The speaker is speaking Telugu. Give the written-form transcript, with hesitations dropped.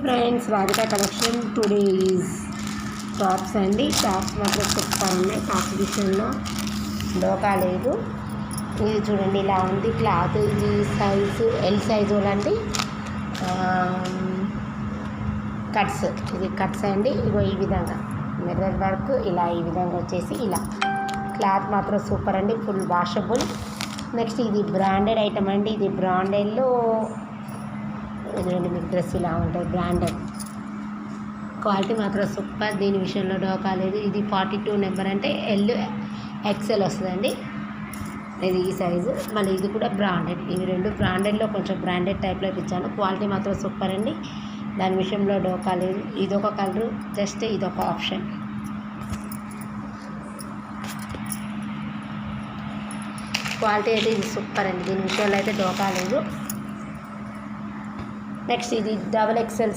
Friends, Radhika collection today is tops అండి. టాప్స్ మాత్రం సూపర్ ఉన్నాయి. టాప్స్ విషయంలో డోకా లేదు. ఇది చూడండి, ఇలా ఉంది క్లాత్. ఇది సైజు ఎల్ సైజు అండి. కట్స్, ఇది కట్స్ అండి. ఇగో ఈ విధంగా మిర్రర్ వర్క్ ఇలా ఈ విధంగా వచ్చేసి ఇలా క్లాత్ మాత్రం సూపర్ అండి, ఫుల్ వాషబుల్. నెక్స్ట్ ఇది బ్రాండెడ్ ఐటమ్ అండి. ఇది బ్రాండెడ్లో ఇదిగోండి, మీకు డ్రెస్ ఇలా ఉంటుంది. బ్రాండెడ్ క్వాలిటీ మాత్రం సూపర్. దీని విషయంలో డోకా లేదు. ఇది 42 నెంబర్ అంటే ఎల్ ఎక్సెల్ వస్తుందండి. ఇది ఈ సైజు. మళ్ళీ ఇది కూడా బ్రాండెడ్. ఇవి రెండు బ్రాండెడ్లో కొంచెం బ్రాండెడ్ టైప్లో ఇచ్చాను. క్వాలిటీ మాత్రం సూపర్ అండి. దాని విషయంలో డోకా లేదు. ఇదొక కలరు, జస్ట్ ఇదొక ఆప్షన్. క్వాలిటీ అయితే ఇది సూపర్ అండి. దీని విషయంలో అయితే డోకా లేదు. నెక్స్ట్ ఇది డబల్ ఎక్సెల్